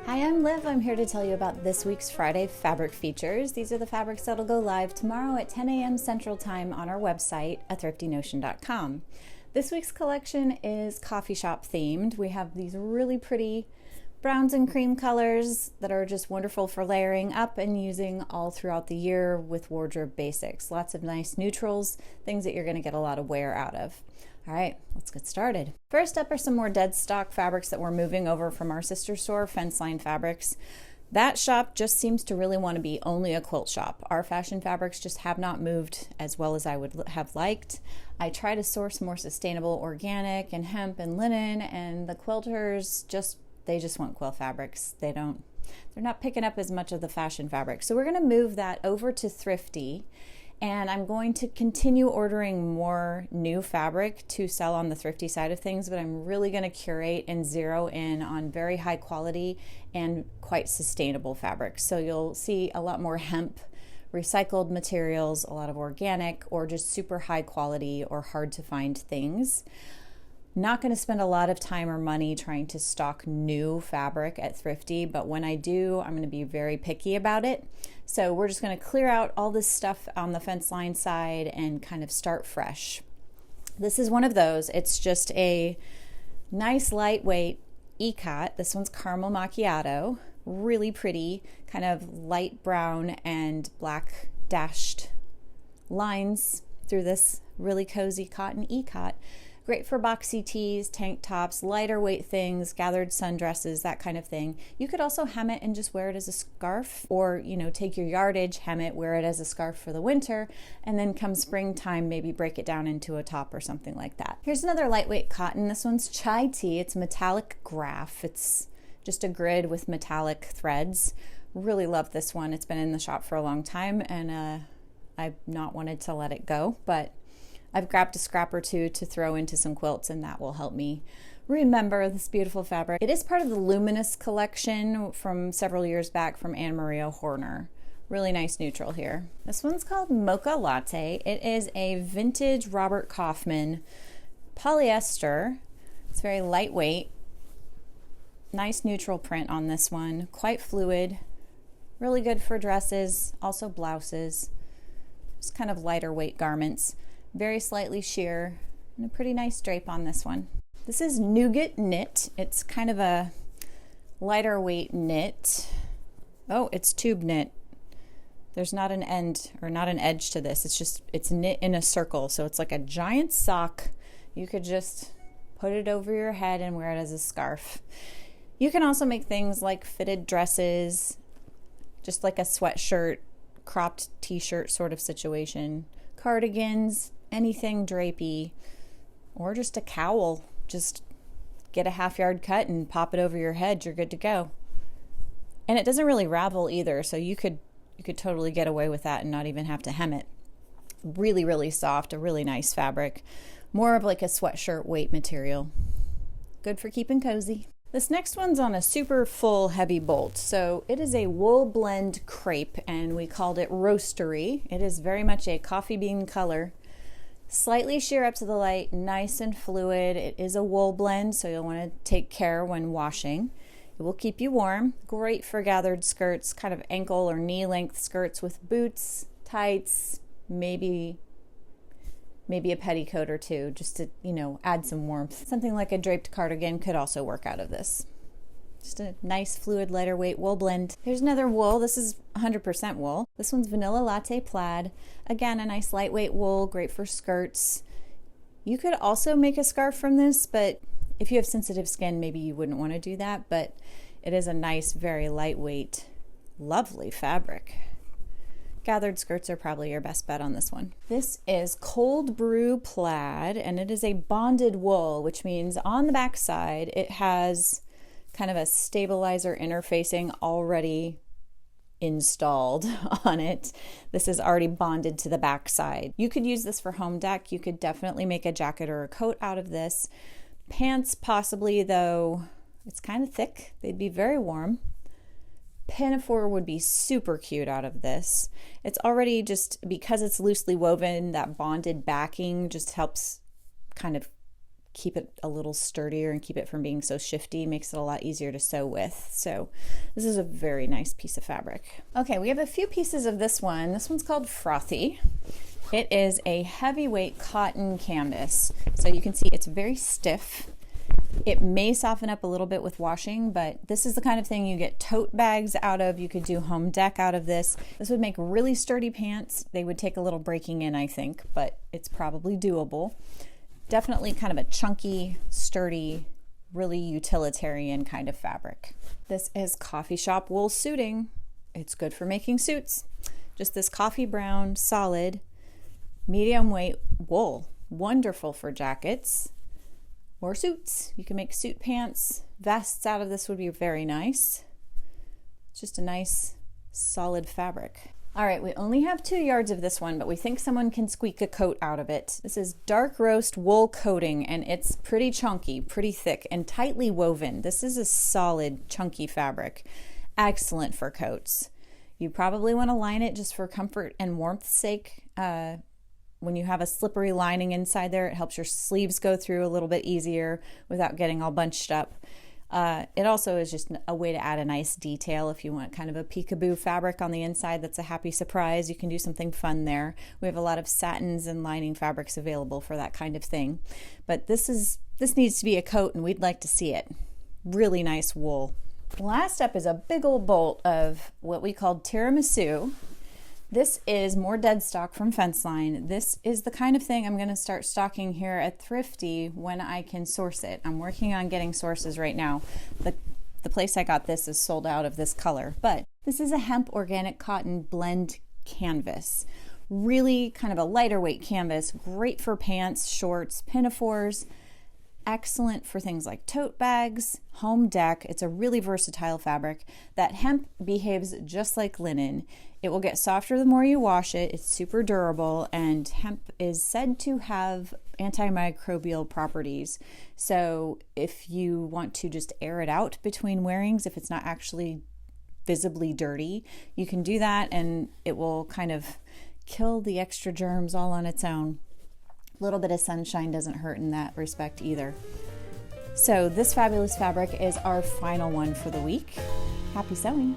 Hi, I'm Liv. I'm here to tell you about this week's Friday fabric features. These are the fabrics that'll go live tomorrow at 10 a.m. Central Time on our website at thriftynotion.com. This week's collection is coffee shop themed. We have these really pretty browns and cream colors that are just wonderful for layering up and using all throughout the year with wardrobe basics. Lots of nice neutrals, things that you're going to get a lot of wear out of. All right, let's get started. First up are some more dead stock fabrics that we're moving over from our sister store, Fence Line Fabrics. That shop just seems to really want to be only a quilt shop. Our fashion fabrics just have not moved as well as I would have liked. I try to source more sustainable organic and hemp and linen, and the quilters they just want quilt fabrics. They're not picking up as much of the fashion fabric. So we're going to move that over to Thrifty. And I'm going to continue ordering more new fabric to sell on the Thrifty side of things, but I'm really going to curate and zero in on very high quality and quite sustainable fabrics. So you'll see a lot more hemp, recycled materials, a lot of organic, or just super high quality or hard to find things. Not going to spend a lot of time or money trying to stock new fabric at Thrifty, but when I do, I'm going to be very picky about it. So we're just going to clear out all this stuff on the Fence Line side and kind of start fresh. This is one of those. It's just a nice lightweight Ikat. This one's caramel macchiato. Really pretty, kind of light brown and black dashed lines through this really cozy cotton Ikat. Great for boxy tees, tank tops, lighter weight things, gathered sundresses, that kind of thing. You could also hem it and just wear it as a scarf, or take your yardage, hem it, wear it as a scarf for the winter, and then come springtime, maybe break it down into a top or something like that. Here's another lightweight cotton. This one's chai tea. It's metallic graph. It's just a grid with metallic threads. Really love this one. It's been in the shop for a long time, and I've not wanted to let it go, but I've grabbed a scrap or two to throw into some quilts, and that will help me remember this beautiful fabric. It is part of the Luminous collection from several years back from Anne Maria Horner. Really nice neutral here. This one's called Mocha Latte. It is a vintage Robert Kaufman polyester. It's very lightweight. Nice neutral print on this one. Quite fluid. Really good for dresses, also blouses. Just kind of lighter weight garments. Very slightly sheer, and a pretty nice drape on this one. This is Nougat knit. It's kind of a lighter weight knit. Oh, it's tube knit. There's not an end or not an edge to this. It's knit in a circle, so it's like a giant sock. You could just put it over your head and wear it as a scarf. You can also make things like fitted dresses, just like a sweatshirt, cropped t-shirt sort of situation, cardigans, anything drapey, or just a cowl. Just get a half-yard cut and pop it over your head. You're good to go. And it doesn't really ravel either, so you could totally get away with that and not even have to hem it. Really, really soft, a really nice fabric. More of like a sweatshirt weight material. Good for keeping cozy. This next one's on a super full heavy bolt. So it is a wool blend crepe, and we called it Roastery. It is very much a coffee bean color. Slightly sheer up to the light, nice and fluid. It is a wool blend, so you'll want to take care when washing. It will keep you warm. Great for gathered skirts, kind of ankle or knee length skirts with boots, tights, maybe a petticoat or two, just to, add some warmth. Something like a draped cardigan could also work out of this. Just a nice fluid lighter weight wool blend. Here's another wool. This is 100% wool. This one's Vanilla Latte Plaid. Again, a nice lightweight wool, great for skirts. You could also make a scarf from this, but if you have sensitive skin, maybe you wouldn't want to do that, but it is a nice, very lightweight, lovely fabric. Gathered skirts are probably your best bet on this one. This is Cold Brew Plaid, and it is a bonded wool, which means on the back side it has kind of a stabilizer interfacing already installed on it. This is already bonded to the back side. You could use this for home deck. You could definitely make a jacket or a coat out of this. Pants possibly, though it's kind of thick. They'd be very warm. Pinafore would be super cute out of this. It's already just, because it's loosely woven, that bonded backing just helps kind of keep it a little sturdier and keep it from being so shifty, makes it a lot easier to sew with. So this is a very nice piece of fabric. Okay, we have a few pieces of this one. This one's called Frothy. It is a heavyweight cotton canvas. So you can see it's very stiff. It may soften up a little bit with washing, but this is the kind of thing you get tote bags out of. You could do home deck out of this. This would make really sturdy pants. They would take a little breaking in, I think, but it's probably doable. Definitely kind of a chunky, sturdy, really utilitarian kind of fabric. This is coffee shop wool suiting. It's good for making suits. Just this coffee brown, solid, medium weight wool. Wonderful for jackets or suits. You can make suit pants, vests out of this would be very nice. It's just a nice, solid fabric. All right, we only have 2 yards of this one, but we think someone can squeak a coat out of it. This is dark roast wool coating, and it's pretty chunky, pretty thick, and tightly woven. This is a solid, chunky fabric. Excellent for coats. You probably want to line it just for comfort and warmth's sake. When you have a slippery lining inside there, it helps your sleeves go through a little bit easier without getting all bunched up. It also is just a way to add a nice detail. If you want kind of a peekaboo fabric on the inside that's a happy surprise, you can do something fun there. We have a lot of satins and lining fabrics available for that kind of thing. But this needs to be a coat, and we'd like to see it. Really nice wool. Last up is a big old bolt of what we called Tiramisu. This is more dead stock from Fence Line. This is the kind of thing I'm going to start stocking here at Thrifty when I can source it. I'm working on getting sources right now. The place I got this is sold out of this color, but this is a hemp organic cotton blend canvas. Really kind of a lighter weight canvas, great for pants, shorts, pinafores. Excellent for things like tote bags, home deck. It's a really versatile fabric. That hemp behaves just like linen. It will get softer the more you wash it. It's super durable, and hemp is said to have antimicrobial properties. So if you want to just air it out between wearings, if it's not actually visibly dirty, you can do that, and it will kind of kill the extra germs all on its own. A little bit of sunshine doesn't hurt in that respect either. So this fabulous fabric is our final one for the week. Happy sewing!